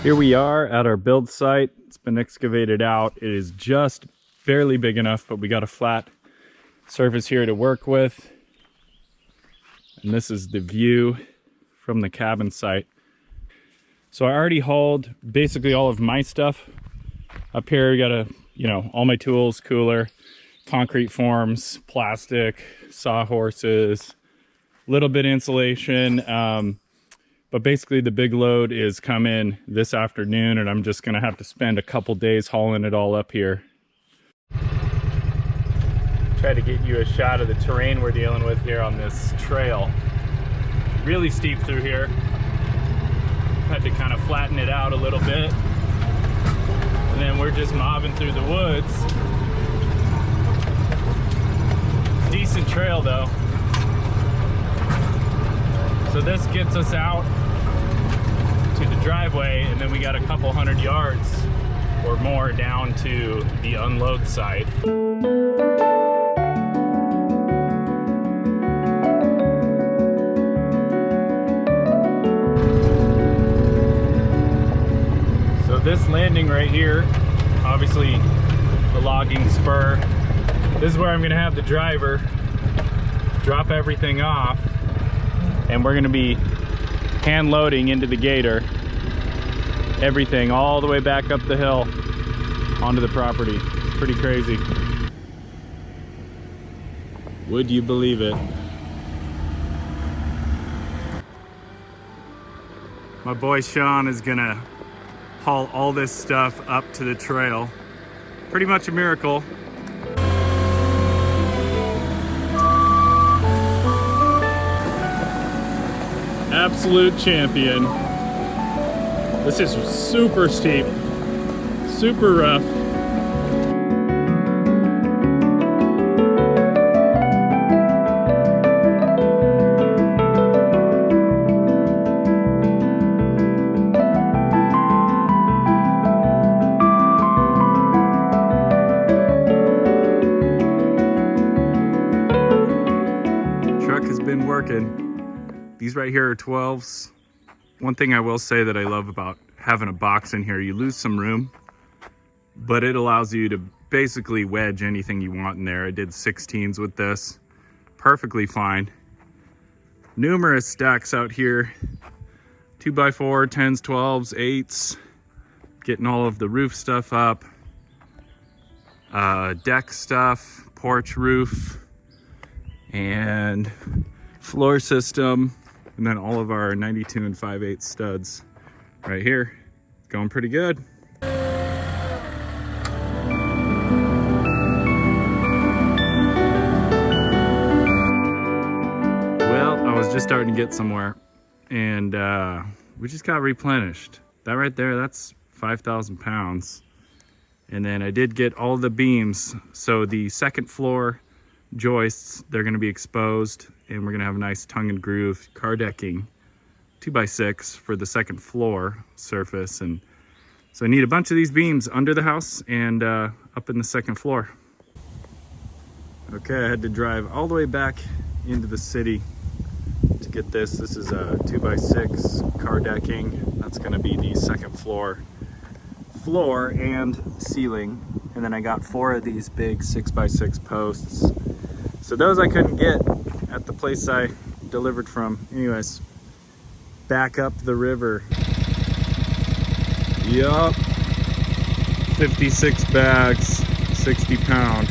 Here we are at our build site. It's been excavated out. It is just barely big enough, but we got a flat surface here to work with. And this is the view from the cabin site. So I already hauled basically all of my stuff. Up here we got all my tools, cooler, concrete forms, plastic, sawhorses, little bit insulation. But basically the big load is coming this afternoon, and I'm just gonna have to spend a couple days hauling it all up here. Try to get you a shot of the terrain we're dealing with here on this trail. Really steep through here. Had to kind of flatten it out a little bit. And then we're just mobbing through the woods. Decent trail though. So this gets us out to the driveway, and then we got a couple hundred yards or more down to the unload site. So this landing right here, obviously the logging spur, this is where I'm gonna have the driver drop everything off, and we're gonna be hand loading into the gator everything all the way back up the hill onto the property. It's pretty crazy. Would you believe it? My boy Sean is gonna haul all this stuff up to the trail. Pretty much a miracle. Absolute champion. This is super steep, super rough. Truck has been working. These right here are 12s. One thing I will say that I love about having a box in here, you lose some room, but it allows you to basically wedge anything you want in there. I did 16s with this, perfectly fine. Numerous stacks out here, 2x4, 10s, 12s, 8s, getting all of the roof stuff up, deck stuff, porch roof, and floor system. And then all of our 92 and 5/8 studs right here. Going pretty good. Well, I was just starting to get somewhere, and we just got replenished. That right there, that's 5,000 pounds. And then I did get all the beams. So the second floor joists, they're gonna be exposed, and we're gonna have a nice tongue and groove car decking 2x6 for the second floor surface. And so I need a bunch of these beams under the house and up in the second floor. Okay, I had to drive all the way back into the city to get this. This is a 2x6 car decking. That's gonna be the second floor and ceiling. And then I got 4 of these big 6x6 posts. So those I couldn't get at the place I delivered from. Anyways, back up the river. Yup. 56 bags, 60 pound.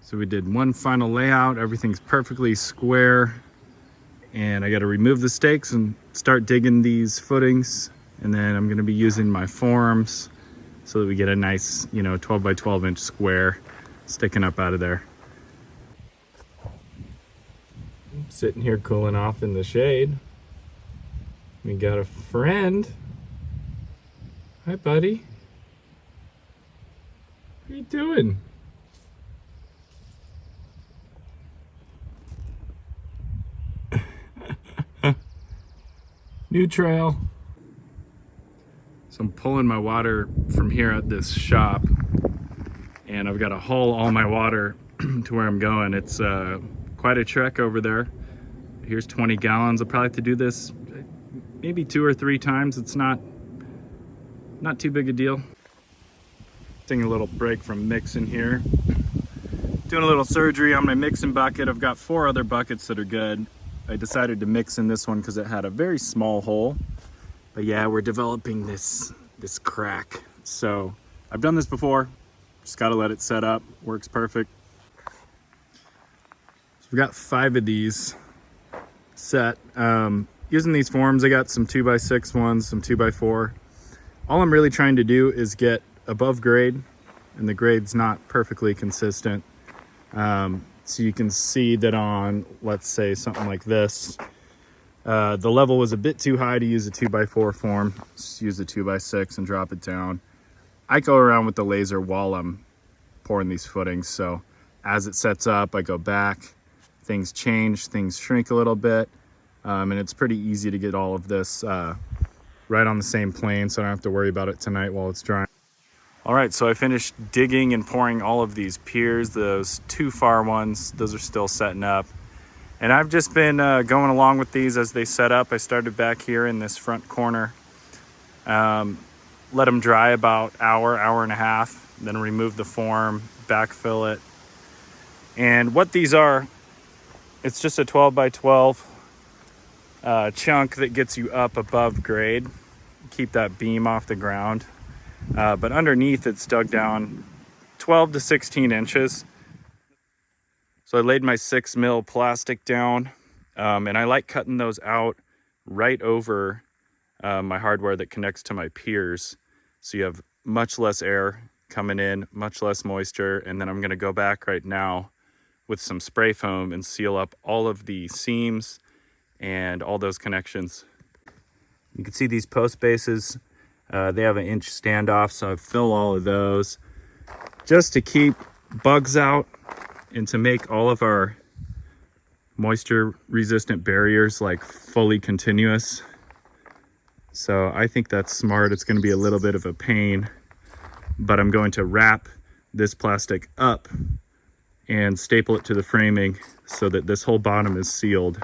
So we did one final layout. Everything's perfectly square. And I gotta remove the stakes and start digging these footings. And then I'm gonna be using my forms so that we get a nice, 12 by 12 inch square sticking up out of there. I'm sitting here cooling off in the shade. We got a friend. Hi, buddy. What are you doing? New trail. So I'm pulling my water from here at this shop, and I've got to haul all my water to where I'm going. It's quite a trek over there. Here's 20 gallons. I'll probably have to do this maybe 2 or 3 times. It's not too big a deal. Taking a little break from mixing here. Doing a little surgery on my mixing bucket. I've got 4 other buckets that are good. I decided to mix in this one because it had a very small hole. But yeah, we're developing this crack. So I've done this before. Just got to let it set up. Works perfect. So we've got 5 of these set. Using these forms, I got some 2x6 ones, some 2x4. All I'm really trying to do is get above grade, and the grade's not perfectly consistent. So you can see that on, let's say, something like this, the level was a bit too high to use a 2x4 form. Just use a 2x6 and drop it down. I go around with the laser while I'm pouring these footings, so as it sets up, I go back, things change, things shrink a little bit, and it's pretty easy to get all of this right on the same plane, so I don't have to worry about it tonight while it's drying. All right, so I finished digging and pouring all of these piers. Those 2 far ones, those are still setting up. And I've just been going along with these as they set up. I started back here in this front corner. Let them dry about hour and a half, then remove the form, backfill it. And what these are, it's just a 12 by 12 chunk that gets you up above grade. Keep that beam off the ground. But underneath it's dug down 12 to 16 inches. So I laid my 6 mil plastic down, and I like cutting those out right over my hardware that connects to my piers. So you have much less air coming in, much less moisture. And then I'm gonna go back right now with some spray foam and seal up all of the seams and all those connections. You can see these post bases. They have 1 inch standoff, so I fill all of those just to keep bugs out and to make all of our moisture resistant barriers like fully continuous. So I think that's smart. It's going to be a little bit of a pain, but I'm going to wrap this plastic up and staple it to the framing so that this whole bottom is sealed.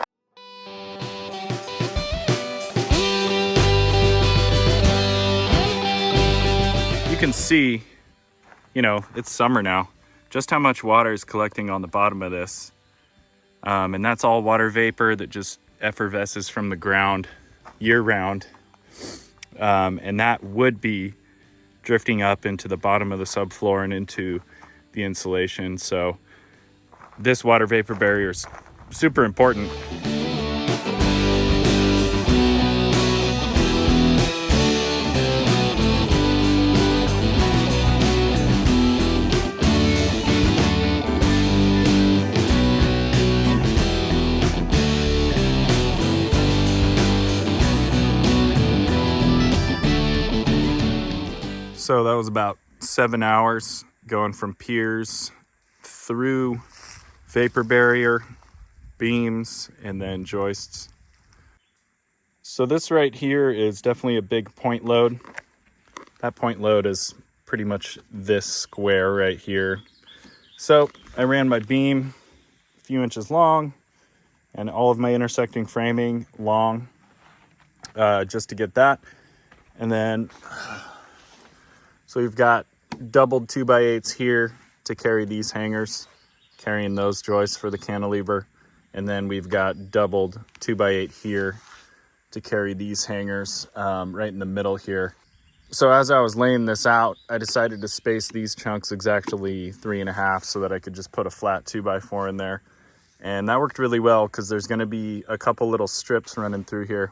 You can see, you know, it's summer now, just how much water is collecting on the bottom of this. And that's all water vapor that just effervesces from the ground year round. And that would be drifting up into the bottom of the subfloor and into the insulation. So this water vapor barrier is super important. So that was about 7 hours going from piers through vapor barrier, beams, and then joists. So this right here is definitely a big point load. That point load is pretty much this square right here. So I ran my beam a few inches long and all of my intersecting framing long just to get that. And then so we've got doubled 2x8s here to carry these hangers, carrying those joists for the cantilever. And then we've got doubled 2x8 here to carry these hangers right in the middle here. So as I was laying this out, I decided to space these chunks exactly 3.5 so that I could just put a flat 2x4 in there. And that worked really well because there's gonna be a couple little strips running through here.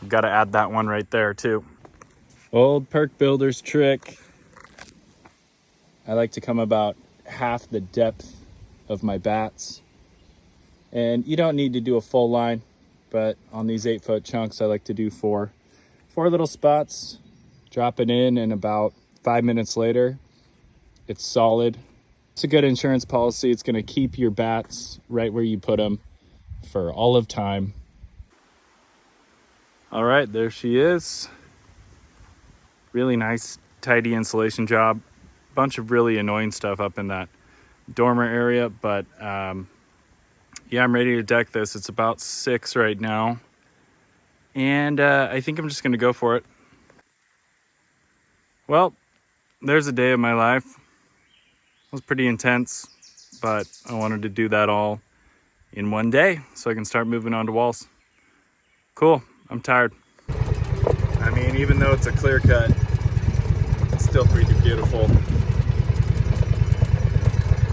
I've got to add that one right there too. Old Perk builder's trick. I like to come about half the depth of my bats. And you don't need to do a full line, but on these 8-foot chunks, I like to do four little spots, drop it in, and about 5 minutes later, it's solid. It's a good insurance policy. It's gonna keep your bats right where you put them for all of time. All right, there she is. Really nice, tidy insulation job. Bunch of really annoying stuff up in that dormer area, but yeah, I'm ready to deck this. It's about 6 right now, and I think I'm just gonna go for it. Well, there's a day of my life. It was pretty intense, but I wanted to do that all in one day so I can start moving on to walls. Cool, I'm tired. I mean, even though it's a clear cut, it's still pretty beautiful.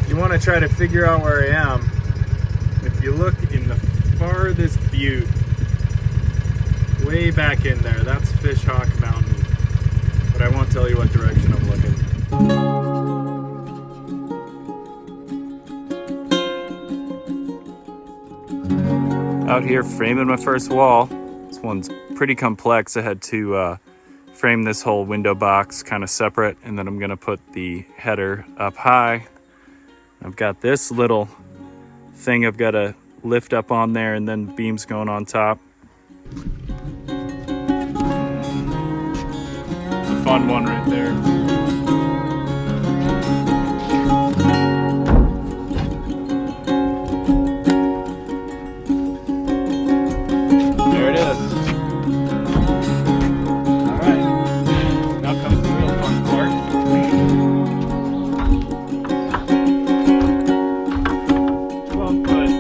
You want to try to figure out where I am. If you look in the farthest butte, way back in there, that's Fishhawk Mountain. But I won't tell you what direction I'm looking. Out here framing my first wall. This one's pretty complex. I had to frame this whole window box kind of separate, and then I'm gonna put the header up high. I've got this little thing I've got to lift up on there, and then beams going on top. A fun one right there. There it is. All right, now comes the real fun part. Well, good.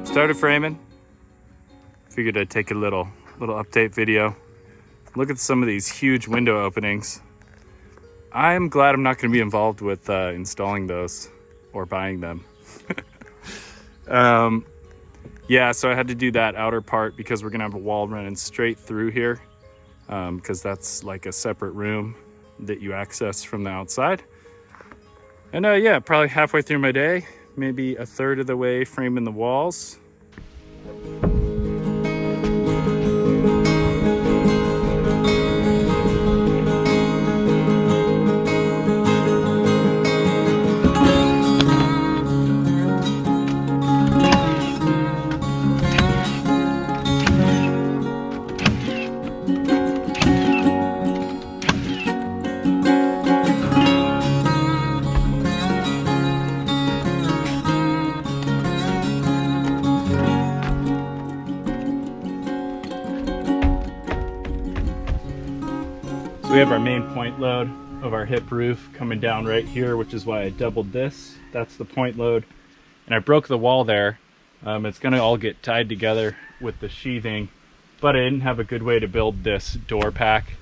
Started framing. Figured I'd take a little update video. Look at some of these huge window openings. I'm glad I'm not going to be involved with installing those or buying them. Yeah, so I had to do that outer part because we're going to have a wall running straight through here, because that's like a separate room that you access from the outside. And yeah, probably halfway through my day, maybe a third of the way framing the walls. We have our main point load of our hip roof coming down right here, which is why I doubled this. That's the point load. And I broke the wall there. It's gonna all get tied together with the sheathing, but I didn't have a good way to build this door pack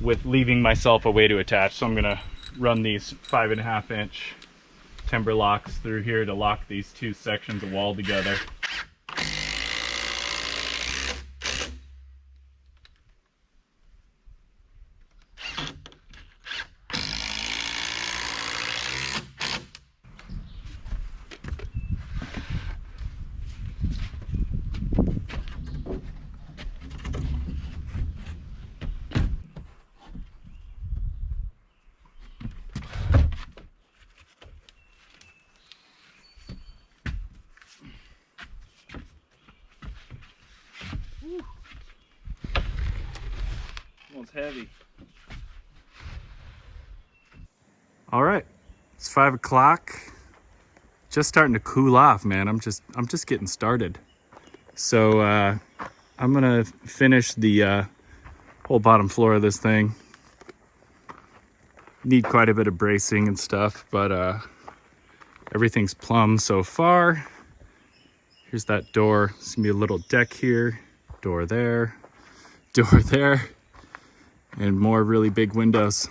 with leaving myself a way to attach. So I'm gonna run these 5.5 inch timber locks through here to lock these two sections of wall together. One's heavy. All right, it's 5 o'clock. Just starting to cool off, man. I'm just getting started. So I'm gonna finish the whole bottom floor of this thing. Need quite a bit of bracing and stuff, but everything's plumb so far. Here's that door. It's gonna be a little deck here, door there, and more really big windows.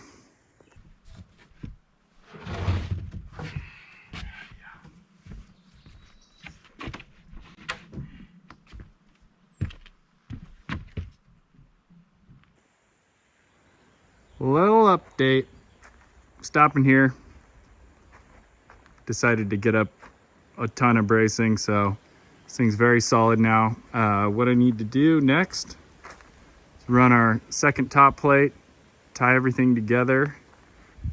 Little update. Stopping here. Decided to get up a ton of bracing, so this thing's very solid now. What I need to do next is run our second top plate, tie everything together,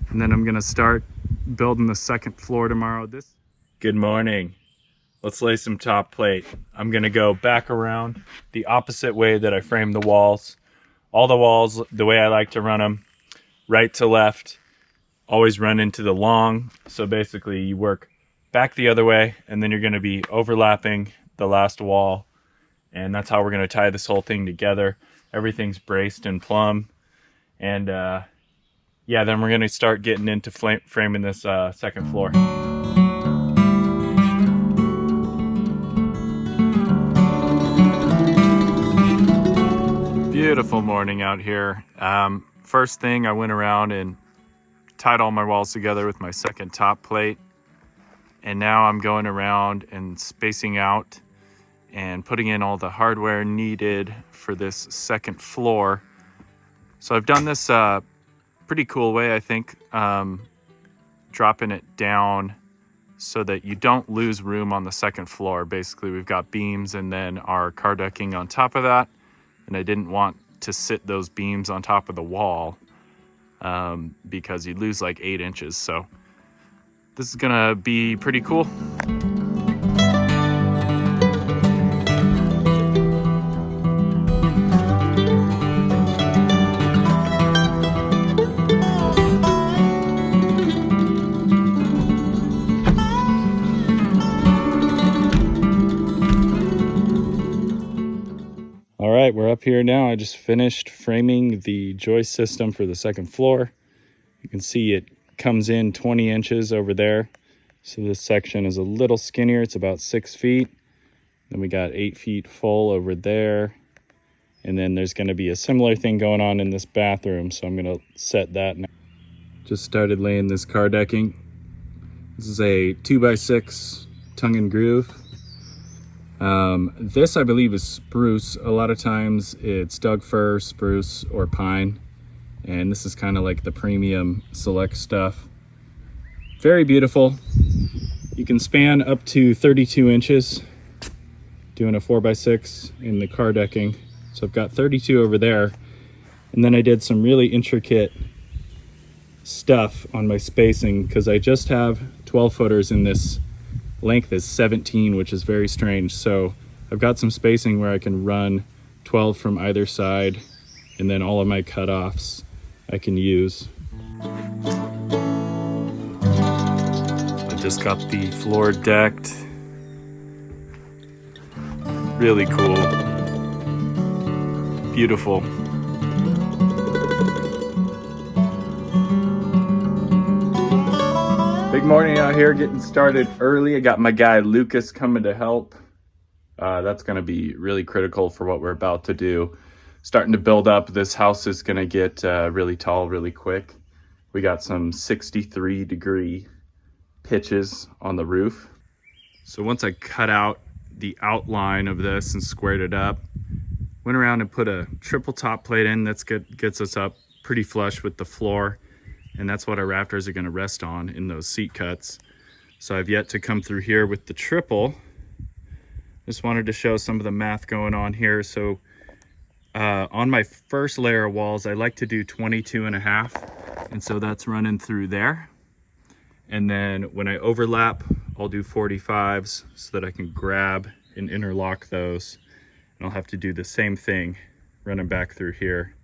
and then I'm gonna start building the second floor tomorrow. Good morning. Let's lay some top plate. I'm gonna go back around the opposite way that I framed the walls. All the walls, the way I like to run them, right to left, always run into the long. So basically you work back the other way, and then you're gonna be overlapping the last wall. And that's how we're gonna tie this whole thing together. Everything's braced and plumb. And yeah, then we're gonna start getting into framing this second floor. Beautiful morning out here. First thing, I went around and tied all my walls together with my second top plate. And now I'm going around and spacing out and putting in all the hardware needed for this second floor. So I've done this pretty cool way, I think, dropping it down so that you don't lose room on the second floor. Basically, we've got beams and then our car decking on top of that. And I didn't want to sit those beams on top of the wall because you'd lose like 8 inches. So this is gonna be pretty cool. All right, we're up here now. I just finished framing the joist system for the second floor. You can see it comes in 20 inches over there. So this section is a little skinnier. It's about 6 feet. Then we got 8 feet full over there. And then there's gonna be a similar thing going on in this bathroom. So I'm gonna set that now. Just started laying this car decking. This is a 2x6 tongue and groove. This I believe is spruce. A lot of times it's Doug fir, spruce, or pine. And this is kind of like the premium select stuff. Very beautiful. You can span up to 32 inches doing a 4x6 in the car decking. So I've got 32 over there. And then I did some really intricate stuff on my spacing because I just have 12 footers in this. Length is 17, which is very strange. So I've got some spacing where I can run 12 from either side, and then all of my cutoffs I can use. I just got the floor decked. Really cool. Beautiful. Big morning out here, getting started early. I got my guy Lucas coming to help. That's going to be really critical for what we're about to do. Starting to build up. This house is going to get really tall really quick. We got some 63-degree pitches on the roof. So once I cut out the outline of this and squared it up, went around and put a triple top plate in. That's good, gets us up pretty flush with the floor. And that's what our rafters are going to rest on in those seat cuts. So I've yet to come through here with the triple. Just wanted to show some of the math going on here. So on my first layer of walls, I like to do 22.5. And so that's running through there. And then when I overlap, I'll do 45s so that I can grab and interlock those. And I'll have to do the same thing running back through here.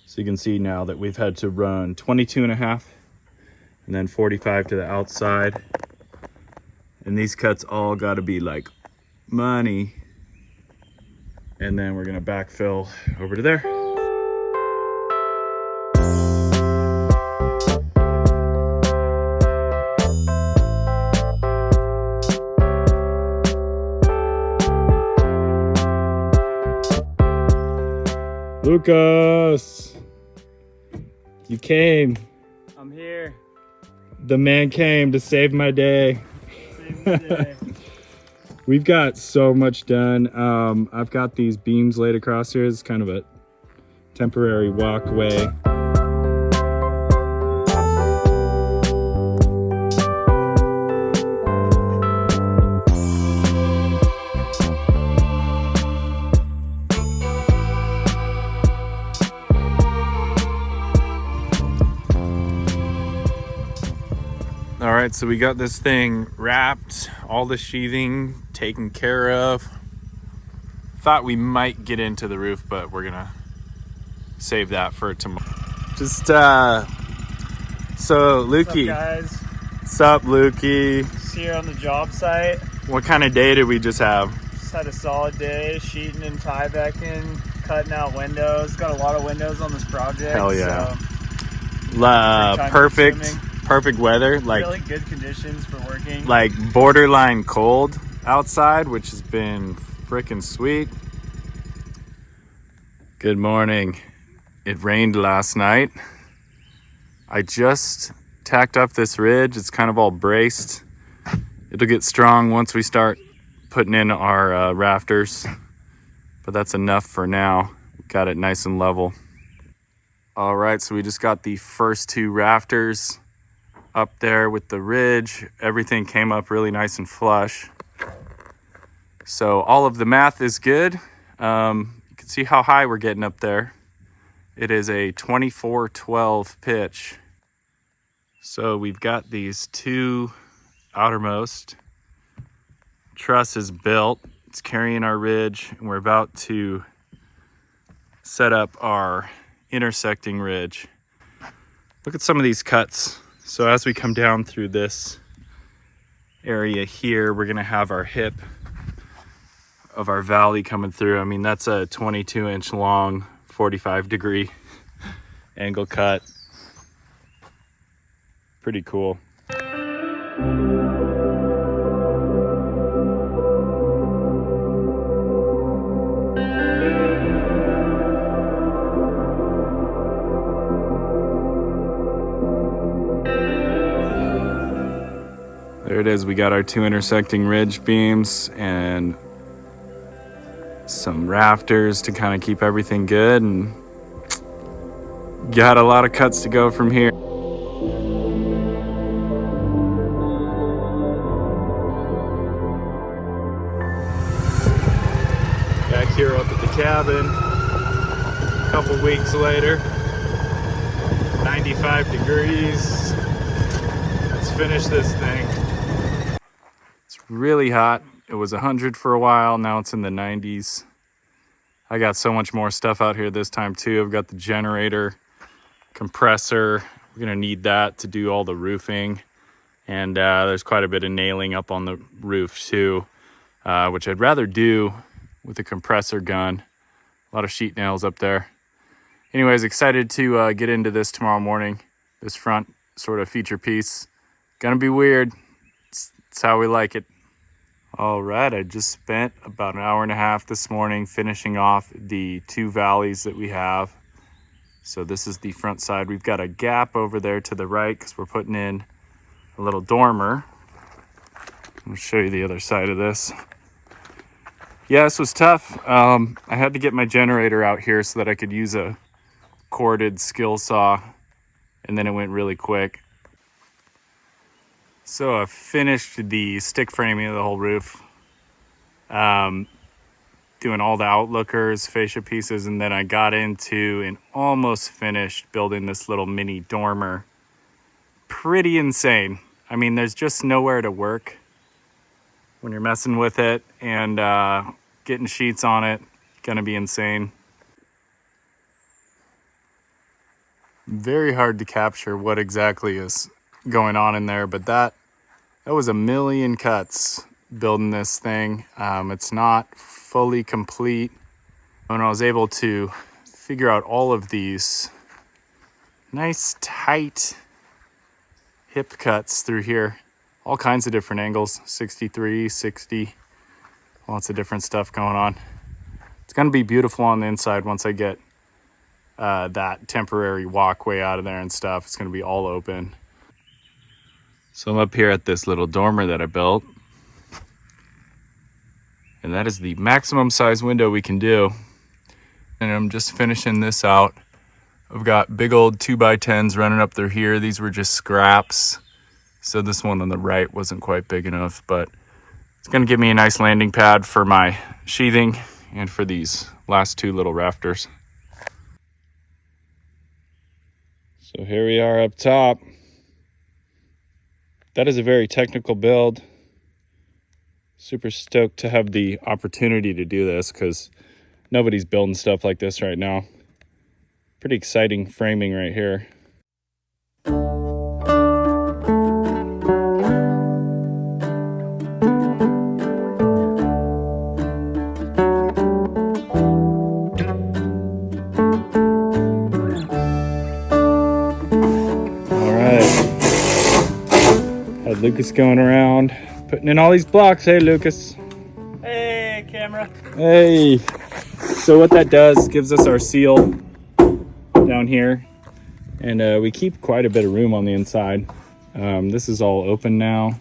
So you can see now that we've had to run 22.5 and then 45 to the outside. And these cuts all got to be like money. and then we're gonna backfill over to there. Lucas, you came. I'm here. The man came to save my day. Save the day. We've got so much done. I've got these beams laid across here. It's kind of a temporary walkway. All right, so we got this thing wrapped, all the sheathing taken care of. Thought we might get into the roof, but we're gonna save that for tomorrow. Just so Lukey. What's up, guys? What's up, Lukey? Just here on the job site. What kind of day did we just have? Just had a solid day, sheeting and tie-backing, cutting out windows. Got a lot of windows on this project. Hell yeah. So Perfect weather, like really good conditions for working. Like borderline cold outside, which has been freaking sweet. Good morning. It rained last night. I just tacked up this ridge. It's kind of all braced. It'll get strong once we start putting in our rafters, but that's enough for now. Got it nice and level. All right, so we just got the first two rafters up there with the ridge. Everything came up really nice and flush. So all of the math is good. You can see how high we're getting up there. It is a 24-12 pitch. So we've got these two outermost trusses built. It's carrying our ridge, and we're about to set up our intersecting ridge. Look at some of these cuts. So as we come down through this area here, we're gonna have our hip of our valley coming through. I mean, that's a 22-inch long, 45-degree angle cut. Pretty cool. There it is. We got our two intersecting ridge beams and some rafters to kind of keep everything good, and got a lot of cuts to go from here. Back here up at the cabin, a couple weeks later, 95 degrees. Let's finish this thing. Really hot. It was 100 for a while. Now it's in the 90s. I got so much more stuff out here this time too. I've got the generator, compressor. We're gonna need that to do all the roofing. And there's quite a bit of nailing up on the roof too, which I'd rather do with a compressor gun. A lot of sheet nails up there. Anyways, excited to get into this tomorrow morning. This front sort of feature piece. Gonna be weird. It's how we like it. All right, I just spent about an hour and a half this morning finishing off the two valleys that we have. So this is the front side. We've got a gap over there to the right because we're putting in a little dormer. I'll show you the other side of this. Yeah, this was tough. I had to get my generator out here so that I could use a corded skill saw, and then it went really quick. So I finished the stick framing of the whole roof, doing all the outlookers, fascia pieces, and then I got into and almost finished building this little mini dormer. Pretty insane. I mean, there's just nowhere to work when you're messing with it, and getting sheets on it, gonna be insane. Very hard to capture what exactly is going on in there, but that was a million cuts building this thing. It's not fully complete. And I was able to figure out all of these nice tight hip cuts through here. All kinds of different angles, 63, 60, lots of different stuff going on. It's gonna be beautiful on the inside once I get that temporary walkway out of there and stuff. It's gonna be all open. So I'm up here at this little dormer that I built. And that is the maximum size window we can do. And I'm just finishing this out. I've got big old 2x10s running up through here. These were just scraps. So this one on the right wasn't quite big enough, but it's gonna give me a nice landing pad for my sheathing and for these last two little rafters. So here we are up top. That is a very technical build. Super stoked to have the opportunity to do this because nobody's building stuff like this right now. Pretty exciting framing right here. Had Lucas going around, putting in all these blocks. Hey, Lucas. Hey, camera. Hey. So what that does, gives us our seal down here, and we keep quite a bit of room on the inside. This is all open now,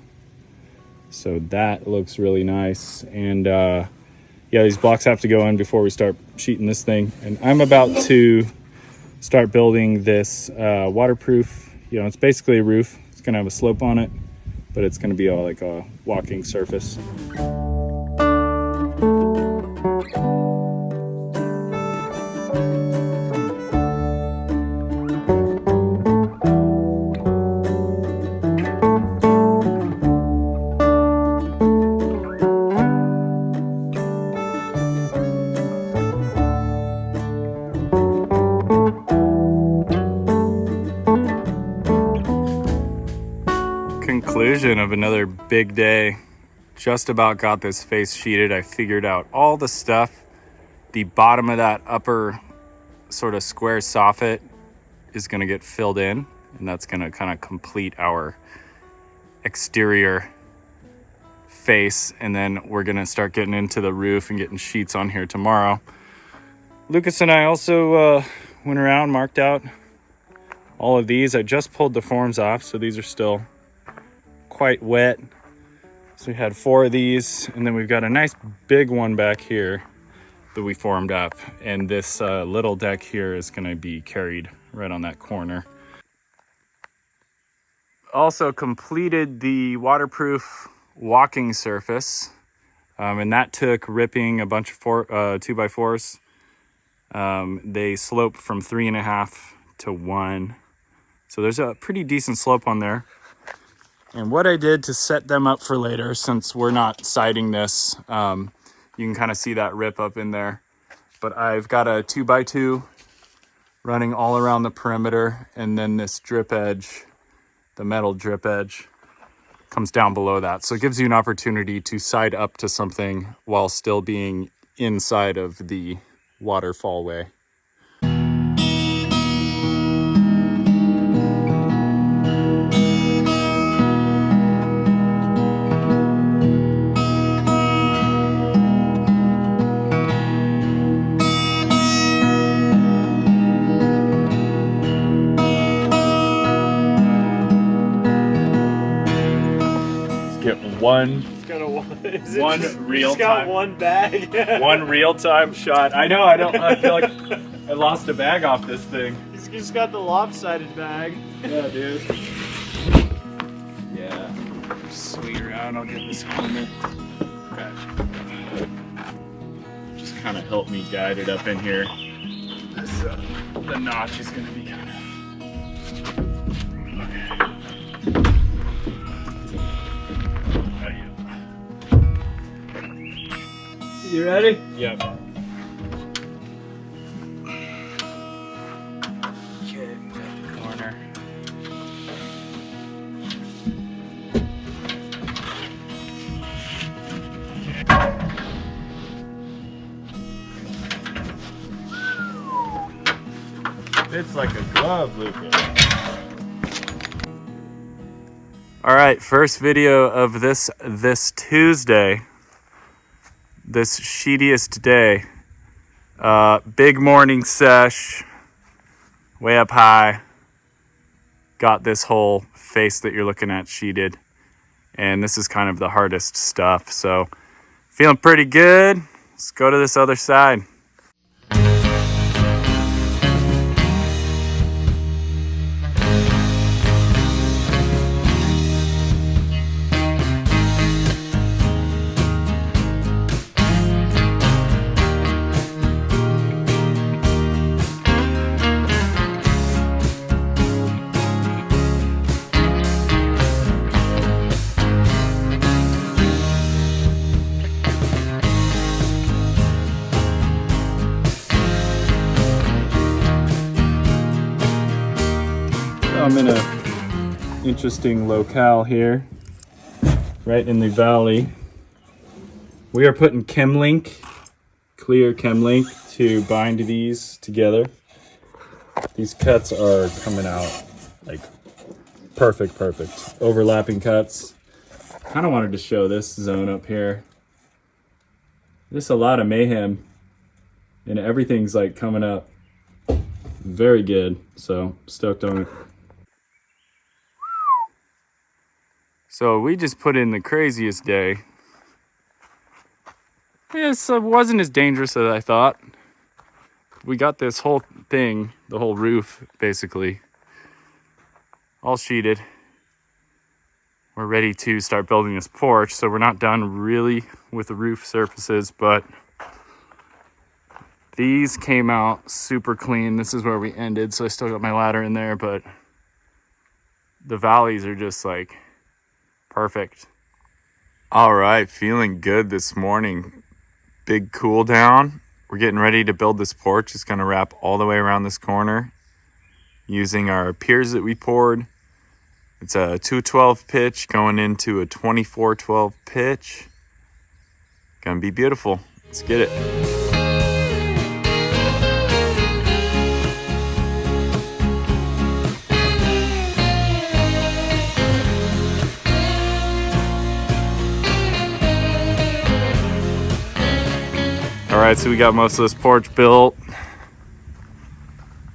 so that looks really nice. And yeah, these blocks have to go in before we start sheeting this thing. And I'm about to start building this waterproof. You know, it's basically a roof. It's gonna have a slope on it, but it's going to be all like a walking surface. Conclusion of another big day. Just about got this face sheeted. I figured out all the stuff. The bottom of that upper sort of square soffit is going to get filled in, and that's going to kind of complete our exterior face. And then we're going to start getting into the roof and getting sheets on here tomorrow. Lucas and I also went around, marked out all of these. I just pulled the forms off, so these are still quite wet. So we had 4 of these, and then we've got a nice big one back here that we formed up, and this little deck here is going to be carried right on that corner. Also completed the waterproof walking surface, and that took ripping a bunch of 2x4s. They sloped from 3.5 to 1, so there's a pretty decent slope on there. And what I did to set them up for later, since we're not siding this, you can kind of see that rip up in there. But I've got a 2x2 running all around the perimeter, and then this drip edge, the metal drip edge, comes down below that. So it gives you an opportunity to side up to something while still being inside of the waterfall way. Get one real time. One bag. One real time shot. I know. I feel like I lost a bag off this thing. He's just got the lopsided bag. Yeah, dude. Yeah. Swing around. I'll get this corner. Okay. Just kind of help me guide it up in here. This, the notch is gonna be kind of. You ready? Yep. Okay, Corner. Fits like a glove, Lucas. All right, first video of this Tuesday, this sheetiest day. Big morning sesh, way up high. Got this whole face that you're looking at sheeted, and this is kind of the hardest stuff. So feeling pretty good. Let's go to this other side. I'm in an interesting locale here, right in the valley. We are putting Chemlink, clear Chemlink, to bind these together. These cuts are coming out like perfect. Overlapping cuts. Kind of wanted to show this zone up here. Just a lot of mayhem, and everything's like coming up very good. So stoked on it. So we just put in the craziest day. Yes, it wasn't as dangerous as I thought. We got this whole thing, the whole roof, basically, all sheeted. We're ready to start building this porch, so we're not done really with the roof surfaces, but these came out super clean. This is where we ended, so I still got my ladder in there, but the valleys are just like perfect. All right, feeling good this morning. Big cool down. We're getting ready to build this porch. It's gonna wrap all the way around this corner using our piers that we poured. It's a 212 pitch going into a 2412 pitch. Gonna be beautiful. Let's get it. All right, so we got most of this porch built.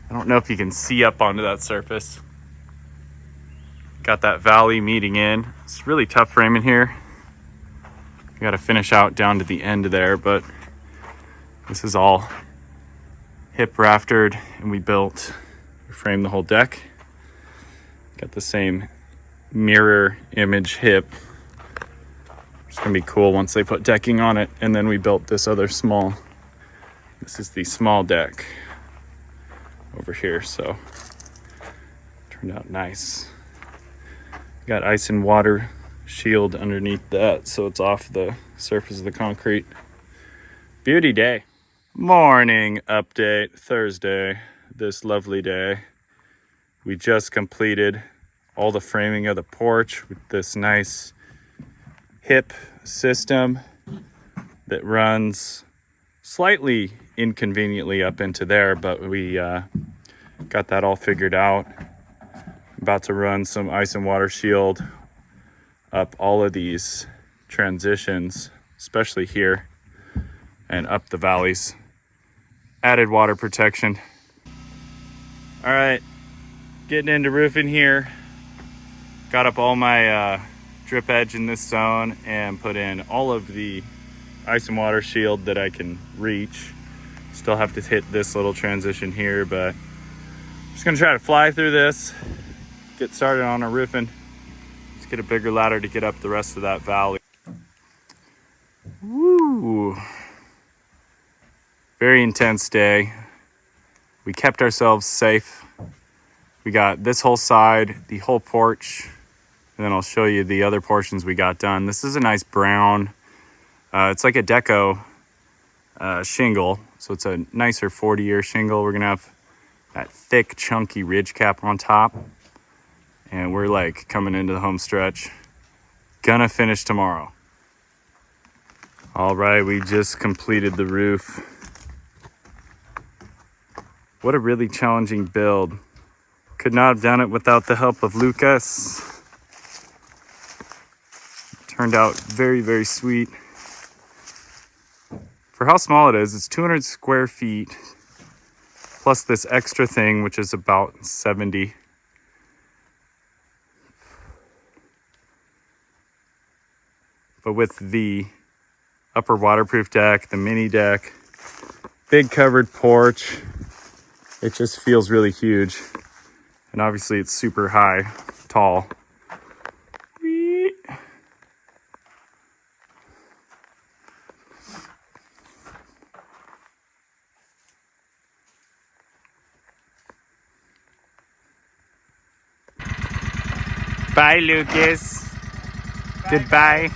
I don't know if you can see up onto that surface. Got that valley meeting in. It's really tough framing here. We got to finish out down to the end there, but this is all hip raftered, and we framed the whole deck. Got the same mirror image hip. It's gonna be cool once they put decking on it. And then we built this other this is the small deck over here, so turned out nice. Got ice and water shield underneath that, so it's off the surface of the concrete. Beauty day. Morning update, Thursday, this lovely day. We just completed all the framing of the porch with this nice hip system that runs slightly inconveniently up into there, but we got that all figured out. About to run some ice and water shield up all of these transitions, especially here, and up the valleys. Added water protection. All right, getting into roofing here. Got up all my drip edge in this zone and put in all of the ice and water shield that I can reach. Still have to hit this little transition here, but I'm just gonna try to fly through this, get started on our roofing. Let's get a bigger ladder to get up the rest of that valley. Woo! Very intense day. We kept ourselves safe. We got this whole side, the whole porch, and then I'll show you the other portions we got done. This is a nice brown, it's like a deco shingle. So it's a nicer 40-year shingle. We're gonna have that thick, chunky ridge cap on top. And we're like coming into the home stretch. Gonna finish tomorrow. All right, we just completed the roof. What a really challenging build. Could not have done it without the help of LUKEY. Turned out very, very sweet. For how small it is, it's 200 square feet, plus this extra thing, which is about 70. But with the upper waterproof deck, the mini deck, big covered porch, it just feels really huge. And obviously it's super high, tall. Whee! Bye, Lucas. Goodbye.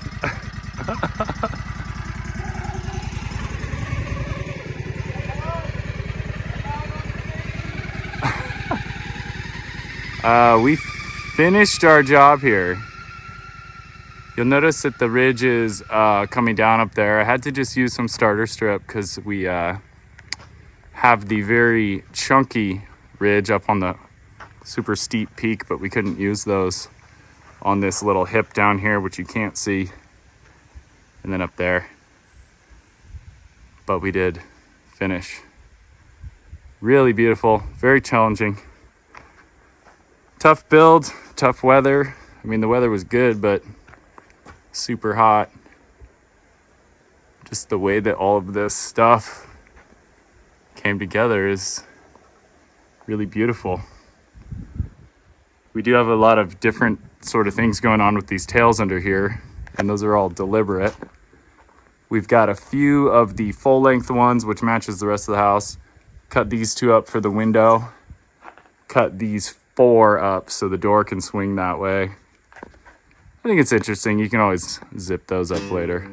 We finished our job here. You'll notice that the ridge is coming down up there. I had to just use some starter strip because we have the very chunky ridge up on the super steep peak, but we couldn't use those on this little hip down here, which you can't see, and then up there. But we did finish. Really beautiful, very challenging. Tough build, tough weather. I mean, the weather was good, but super hot. Just the way that all of this stuff came together is really beautiful. We do have a lot of different sort of things going on with these tails under here, and those are all deliberate. We've got a few of the full length ones, which matches the rest of the house. Cut these two up for the window. Cut these 4 up so the door can swing that way. I think it's interesting. You can always zip those up later.